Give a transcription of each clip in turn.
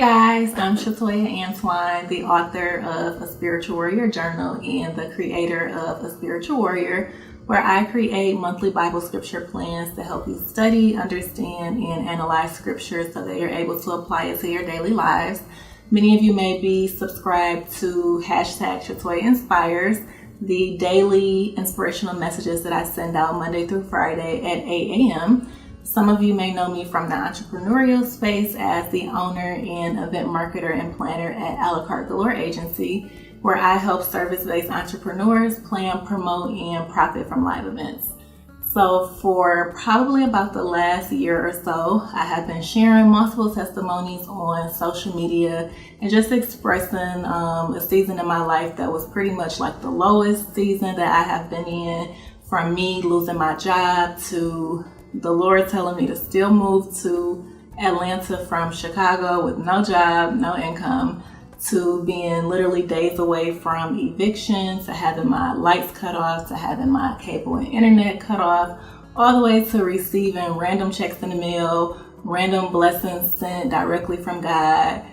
guys, I'm Chatoya Antwine, the author of A Spiritual Warrior Journal and the creator of A Spiritual Warrior, where I create monthly Bible scripture plans to help you study, understand, and analyze scripture so that you're able to apply it to your daily lives. Many of you may be subscribed to #Chatoya Inspires, the daily inspirational messages that I send out Monday through Friday at 8 a.m. Some of you may know me from the entrepreneurial space as the owner and event marketer and planner at A La Carte Galore Agency, where I help service-based entrepreneurs plan, promote, and profit from live events. So for probably about the last year or so, I have been sharing multiple testimonies on social media and just expressing a season in my life that was pretty much like the lowest season that I have been in, from me losing my job to the Lord telling me to still move to Atlanta from Chicago with no job, no income, to being literally days away from eviction, to having my lights cut off, to having my cable and internet cut off, all the way to receiving random checks in the mail, random blessings sent directly from God,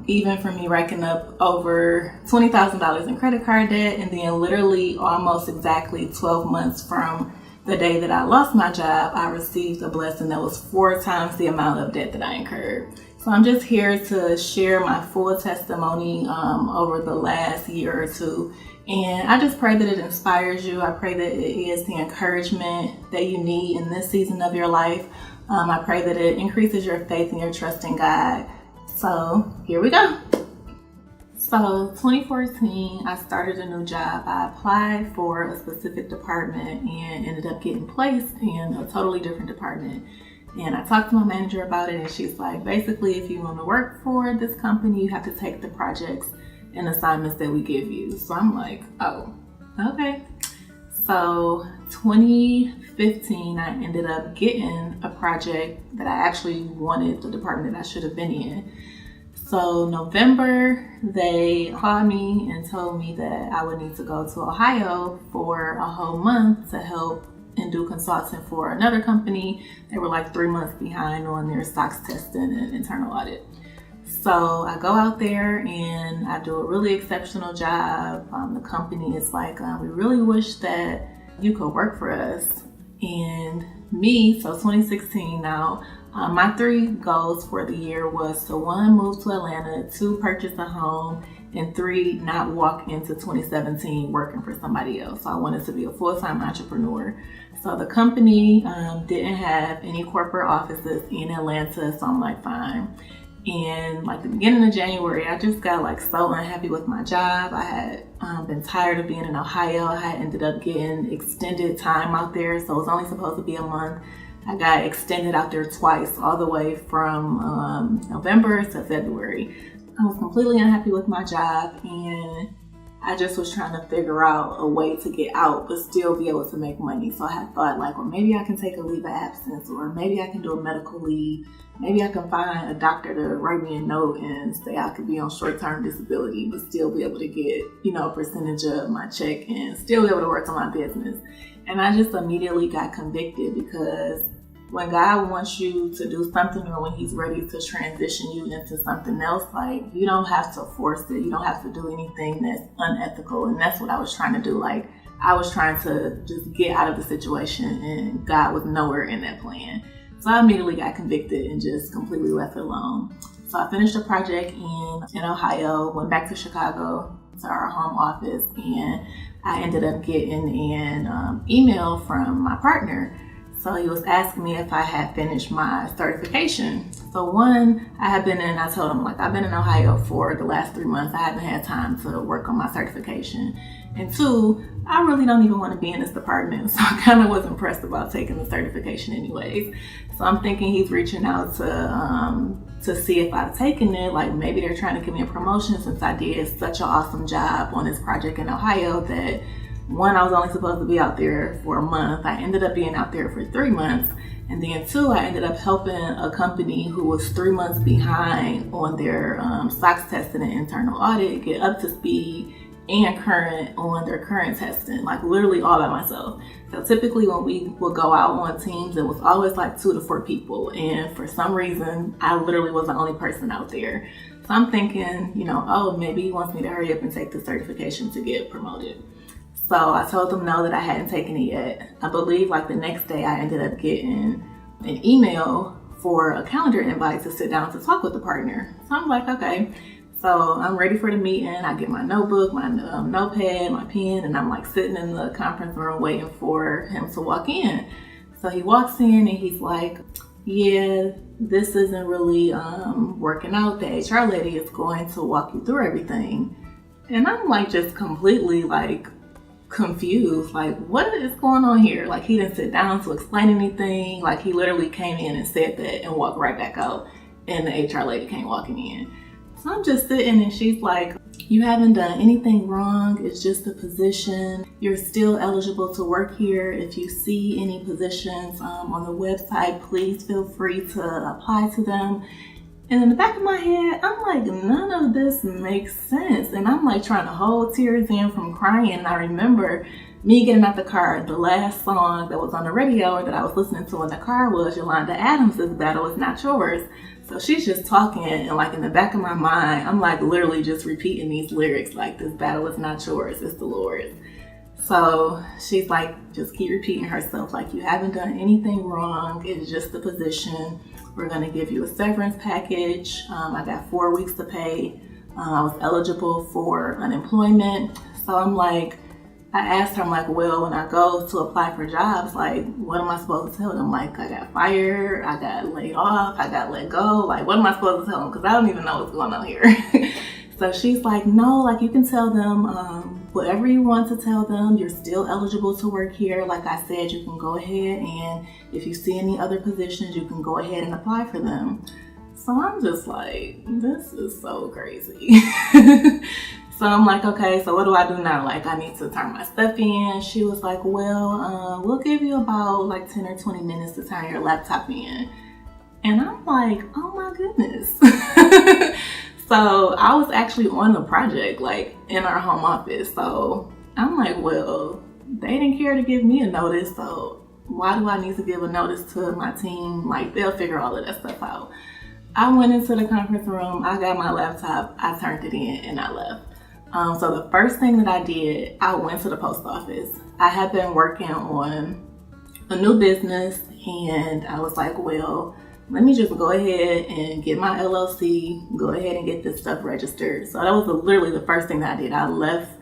even for me racking up over $20,000 in credit card debt, and then literally almost exactly 12 months from the day that I lost my job, I received a blessing that was 4 times the amount of debt that I incurred. So I'm just here to share my full testimony over the last year or two. And I just pray that it inspires you. I pray that it is the encouragement that you need in this season of your life. I pray that it increases your faith and your trust in God. So here we go. So 2014, I started a new job. I applied for a specific department and ended up getting placed in a totally different department. And I talked to my manager about it, and she's like, basically, if you want to work for this company, you have to take the projects and assignments that we give you. So I'm like, oh, okay. So 2015, I ended up getting a project that I actually wanted, the department that I should have been in. So November, they called me and told me that I would need to go to Ohio for a whole month to help and do consulting for another company. They were like 3 months behind on their SOX testing and internal audit. So I go out there and I do a really exceptional job. The company is like, we really wish that you could work for us. And me, so 2016 now, my 3 goals for the year was to 1, move to Atlanta, 2, purchase a home, and 3, not walk into 2017 working for somebody else. So I wanted to be a full-time entrepreneur. So the company didn't have any corporate offices in Atlanta, so I'm like, fine. And like the beginning of January, I just got like so unhappy with my job. I had been tired of being in Ohio. I had ended up getting extended time out there, so it was only supposed to be a month. I got extended out there twice, all the way from November to February. I was completely unhappy with my job, and I just was trying to figure out a way to get out but still be able to make money. So I had thought like, well, maybe I can take a leave of absence, or maybe I can do a medical leave. Maybe I can find a doctor to write me a note and say I could be on short-term disability but still be able to get, a percentage of my check and still be able to work on my business. And I just immediately got convicted, because when God wants you to do something, or when he's ready to transition you into something else, like, you don't have to force it. You don't have to do anything that's unethical. And that's what I was trying to do. Like, I was trying to just get out of the situation, and God was nowhere in that plan. So I immediately got convicted and just completely left it alone. So I finished a project in Ohio, went back to Chicago to our home office, and I ended up getting an email from my partner. So he was asking me if I had finished my certification. So 1, I told him, like, I've been in Ohio for the last 3 months. I haven't had time to work on my certification. And 2, I really don't even want to be in this department. So I kind of was impressed about taking the certification anyways. So I'm thinking he's reaching out to see if I've taken it. Like, maybe they're trying to give me a promotion since I did such an awesome job on this project in Ohio that 1, I was only supposed to be out there for a month. I ended up being out there for 3 months. And then 2, I ended up helping a company who was 3 months behind on their SOX testing and internal audit get up to speed and current on their current testing, like literally all by myself. So typically when we would go out on teams, it was always like 2 to 4 people. And for some reason, I literally was the only person out there. So I'm thinking, oh, maybe he wants me to hurry up and take the certification to get promoted. So I told them no, that I hadn't taken it yet. I believe like the next day I ended up getting an email for a calendar invite to sit down to talk with the partner. So I'm like, okay. So I'm ready for the meeting. I get my notebook, my notepad, my pen, and I'm like sitting in the conference room waiting for him to walk in. So he walks in and he's like, yeah, this isn't really working out. The HR lady is going to walk you through everything. And I'm like just completely like confused, like what is going on here? Like he didn't sit down to explain anything. Like he literally came in and said that and walked right back out, and the HR lady came walking in. So I'm just sitting and she's like, you haven't done anything wrong. It's just a position. You're still eligible to work here. If you see any positions on the website, please feel free to apply to them. And in the back of my head, I'm like, none of this makes sense. And I'm like trying to hold tears in from crying. And I remember me getting out the car, the last song that was on the radio that I was listening to in the car was Yolanda Adams' Battle Is Not Yours. So she's just talking, and like in the back of my mind, I'm like literally just repeating these lyrics, like this battle is not yours, it's the Lord's. So she's like, just keep repeating herself, like you haven't done anything wrong, it's just the position. We're gonna give you a severance package. I got 4 weeks to pay. I was eligible for unemployment. So I'm like, I asked her, I'm like, well, when I go to apply for jobs, like, what am I supposed to tell them? Like, I got fired, I got laid off, I got let go. Like, what am I supposed to tell them? Because I don't even know what's going on here. So she's like, no, like, you can tell them whatever you want to tell them. You're still eligible to work here. Like I said, you can go ahead, and if you see any other positions, you can go ahead and apply for them. So I'm just like, this is so crazy. So I'm like, okay, so what do I do now? Like, I need to turn my stuff in. She was like, well, we'll give you about like 10 or 20 minutes to turn your laptop in. And I'm like, oh my goodness. So I was actually on the project, like in our home office. So I'm like, well, they didn't care to give me a notice. So why do I need to give a notice to my team? Like, they'll figure all of that stuff out. I went into the conference room, I got my laptop, I turned it in, and I left. So the first thing that I did, I went to the post office. I had been working on a new business, and I was like, well, let me just go ahead and get my LLC, go ahead and get this stuff registered. So that was literally the first thing that I did. I left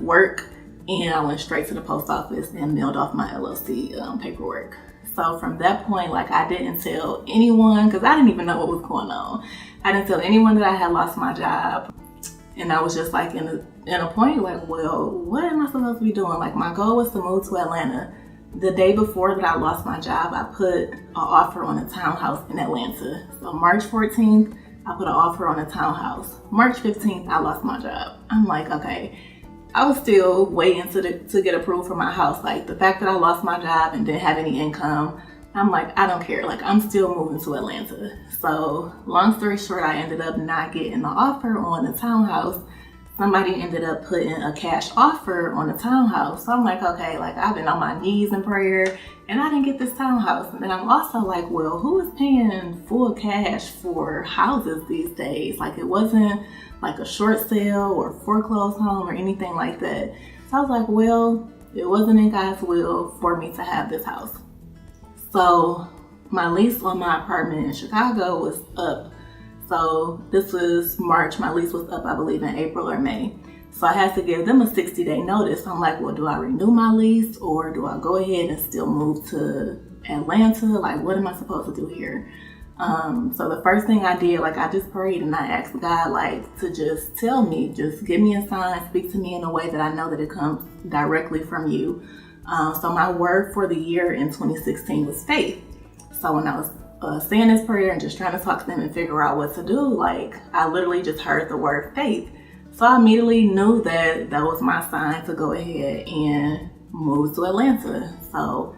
work and I went straight to the post office and mailed off my LLC paperwork. So from that point, like, I didn't tell anyone, because I didn't even know what was going on. I didn't tell anyone that I had lost my job. And I was just like in a point like, well, what am I supposed to be doing? Like, my goal was to move to Atlanta. The day before that I lost my job, I put an offer on a townhouse in Atlanta. So March 14th, I put an offer on a townhouse. March 15th, I lost my job. I'm like, okay. I was still waiting to get approved for my house. Like, the fact that I lost my job and didn't have any income, I'm like, I don't care. Like, I'm still moving to Atlanta. So long story short, I ended up not getting the offer on the townhouse. Somebody ended up putting a cash offer on the townhouse. So I'm like, okay, like, I've been on my knees in prayer and I didn't get this townhouse. And then I'm also like, well, who is paying full cash for houses these days? Like, it wasn't like a short sale or foreclosed home or anything like that. So I was like, well, it wasn't in God's will for me to have this house. So my lease on my apartment in Chicago was up. So this was March. My lease was up, I believe, in April or May. So I had to give them a 60-day notice. I'm like, well, do I renew my lease or do I go ahead and still move to Atlanta? Like, what am I supposed to do here? So the first thing I did, like, I just prayed and I asked God, like, to just tell me, just give me a sign, speak to me in a way that I know that it comes directly from you. So my word for the year in 2016 was faith. So when I was saying this prayer and just trying to talk to them and figure out what to do, like, I literally just heard the word faith. So I immediately knew that that was my sign to go ahead and move to Atlanta. So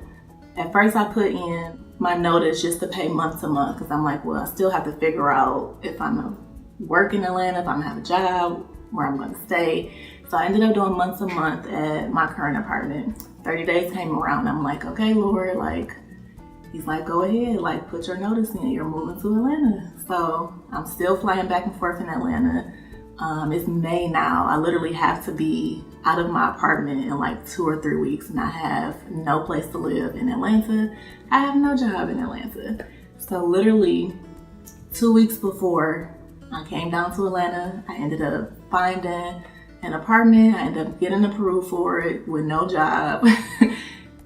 at first I put in my notice just to pay month to month, because I'm like, well, I still have to figure out if I'm gonna work in Atlanta, if I'm gonna have a job, where I'm going to stay. So I ended up doing months a month at my current apartment. 30 days came around. I'm like, okay, Lord, like, he's like, go ahead, like, put your notice in. You're moving to Atlanta. So I'm still flying back and forth in Atlanta. It's May now. I literally have to be out of my apartment in like 2 or 3 weeks, and I have no place to live in Atlanta. I have no job in Atlanta. So literally 2 weeks before I came down to Atlanta, I ended up finding an apartment. I ended up getting approved for it with no job.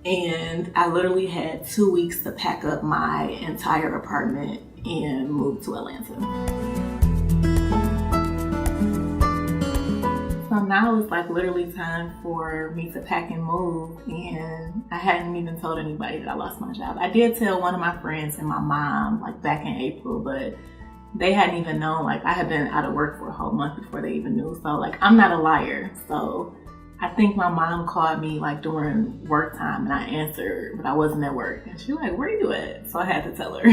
And I literally had 2 weeks to pack up my entire apartment and move to Atlanta. So now it's like literally time for me to pack and move, and I hadn't even told anybody that I lost my job. I did tell one of my friends and my mom like back in April, but they hadn't even known. Like, I had been out of work for a whole month before they even knew. So like, I'm not a liar. So I think my mom called me like during work time, and I answered, but I wasn't at work. And she was like, where you at? So I had to tell her.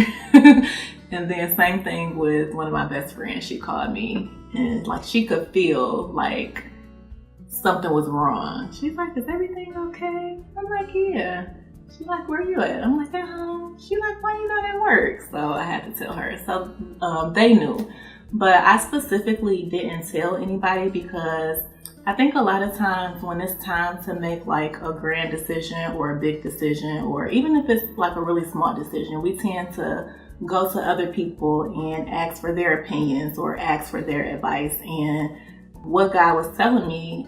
And then same thing with one of my best friends. She called me, and like, she could feel like something was wrong. She's like, is everything okay? I'm like, yeah. She's like, where you at? I'm like, at home. She's like, why you not at work? So I had to tell her. So they knew. But I specifically didn't tell anybody because I think a lot of times when it's time to make like a grand decision or a big decision, or even if it's like a really small decision, we tend to go to other people and ask for their opinions or ask for their advice. And what God was telling me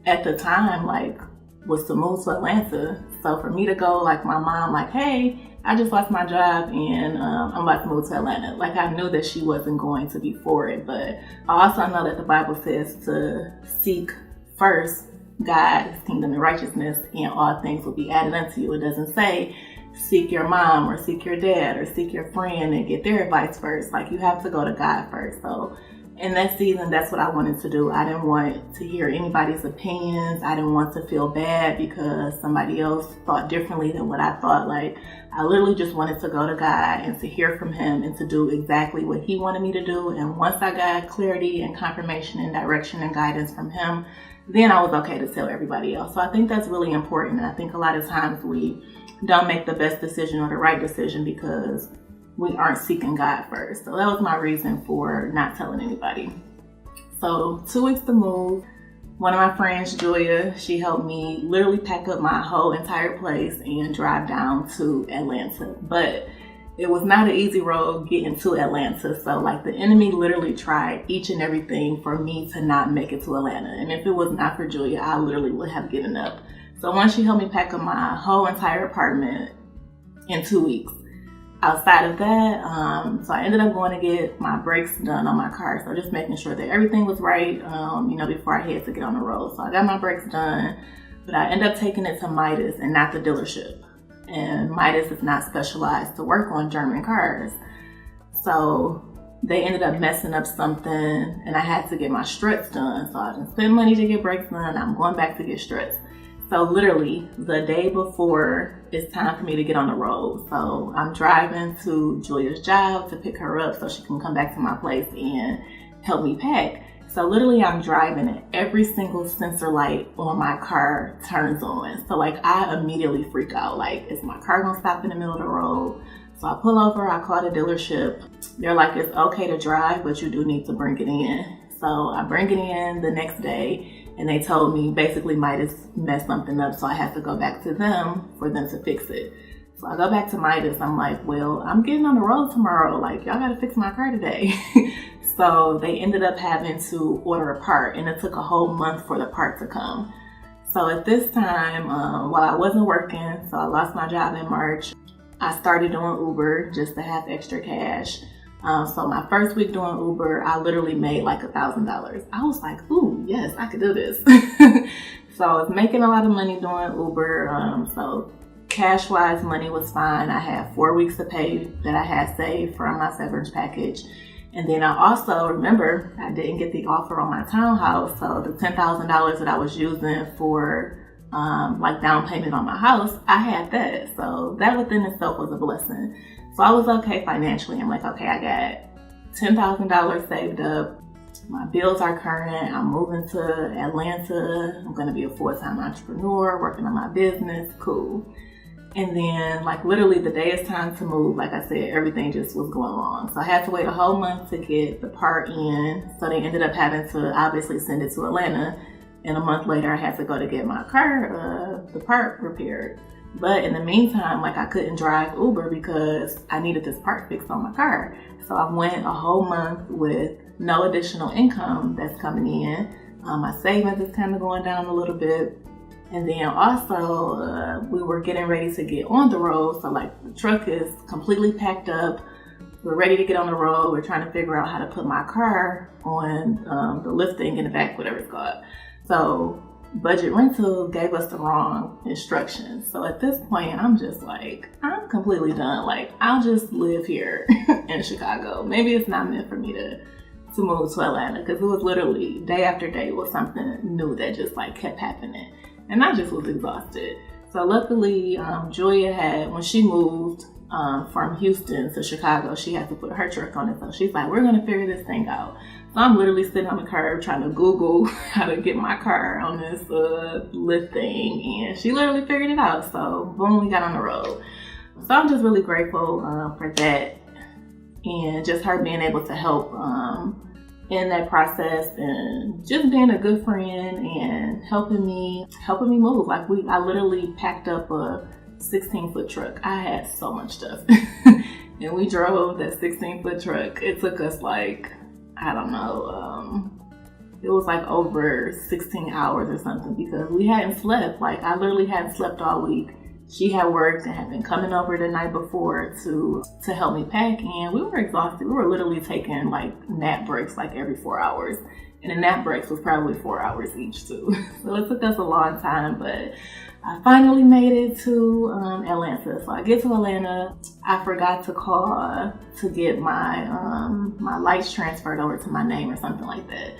at the time, like, was to move to Atlanta. So for me to go, like, my mom, like, hey, I just lost my job and I'm about to move to Atlanta. Like, I knew that she wasn't going to be for it, but I also know that the Bible says to seek first God, His kingdom and righteousness, and all things will be added unto you. It doesn't say seek your mom or seek your dad or seek your friend and get their advice first. Like, you have to go to God first. So in that season, that's what I wanted to do. I didn't want to hear anybody's opinions. I didn't want to feel bad because somebody else thought differently than what I thought. Like, I literally just wanted to go to God and to hear from Him and to do exactly what He wanted me to do. And once I got clarity and confirmation and direction and guidance from Him, then I was okay to tell everybody else. So I think that's really important. And I think a lot of times we don't make the best decision or the right decision because we aren't seeking God first. So that was my reason for not telling anybody. So 2 weeks to move. One of my friends, Chatoya, she helped me literally pack up my whole entire place and drive down to Atlanta. But it was not an easy road getting to Atlanta. So like, the enemy literally tried each and everything for me to not make it to Atlanta. And if it was not for Chatoya, I literally would have given up. So once she helped me pack up my whole entire apartment in 2 weeks. Outside of that, so I ended up going to get my brakes done on my car. So just making sure that everything was right, before I had to get on the road. So I got my brakes done, but I ended up taking it to Midas and not the dealership. And Midas is not specialized to work on German cars. So they ended up messing up something and I had to get my struts done. So I didn't spend money to get brakes done. I'm going back to get struts. So literally the day before it's time for me to get on the road. So I'm driving to Julia's job to pick her up so she can come back to my place and help me pack. So literally I'm driving and every single sensor light on my car turns on. So like, I immediately freak out. Like, is my car gonna stop in the middle of the road? So I pull over, I call the dealership. They're like, it's okay to drive, but you do need to bring it in. So I bring it in the next day. And they told me basically Midas messed something up, so I had to go back to them for them to fix it. So I go back to Midas. I'm like, well, I'm getting on the road tomorrow. Like, y'all gotta fix my car today. So they ended up having to order a part, and it took a whole month for the part to come. So at this time, while I wasn't working, so I lost my job in March, I started doing Uber just to have extra cash. So my first week doing Uber, I literally made like $1,000. I was like, ooh, yes, I could do this. So I was making a lot of money doing Uber. So cash-wise, money was fine. I had 4 weeks of pay that I had saved from my severance package. And then I also, remember, I didn't get the offer on my townhouse. So the $10,000 that I was using for like down payment on my house, I had that. So that within itself was a blessing. So I was okay financially. I'm like, okay, I got $10,000 saved up. my bills are current. I'm moving to Atlanta. I'm going to be a full-time entrepreneur, working on my business. Cool. And then like literally the day it's time to move, like I said, everything just was going wrong. So I had to wait a whole month to get the part in. So they ended up having to obviously send it to Atlanta. And a month later I had to go to get my car, the part repaired. But in the meantime, like I couldn't drive Uber because I needed this part fixed on my car. So I went a whole month with no additional income that's coming in. My savings is kind of going down a little bit. And then also, we were getting ready to get on the road. So like the truck is completely packed up. We're ready to get on the road. We're trying to figure out how to put my car on the lift thing in the back, whatever it's called. So Budget Rental gave us the wrong instructions. So at this point, I'm just like, I'm completely done. Like, I'll just live here in Chicago. Maybe it's not meant for me to move to Atlanta, because it was literally day after day was something new that just like kept happening. And I just was exhausted. So luckily, Julia had, when she moved from Houston to Chicago, she had to put her truck on it. So she's like, we're going to figure this thing out. So I'm literally sitting on the curb trying to Google how to get my car on this lift thing. And she literally figured it out. So boom, we got on the road. So I'm just really grateful for that. And just her being able to help in that process, and just being a good friend and helping me move. Like I literally packed up a 16-foot truck. I had so much stuff. And we drove that 16-foot truck. It took us like, I don't know, it was like over 16 hours or something, because we hadn't slept. Like I literally hadn't slept all week. She had worked and had been coming over the night before to help me pack, and we were exhausted. We were literally taking like nap breaks like every 4 hours, and the nap breaks was probably 4 hours each too. So it took us a long time, but I finally made it to Atlanta. So I get to Atlanta. I forgot to call to get my my lights transferred over to my name or something like that.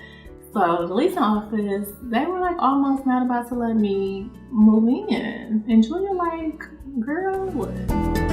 So the leasing office, they were like almost not about to let me move in. And Julia like, girl, what?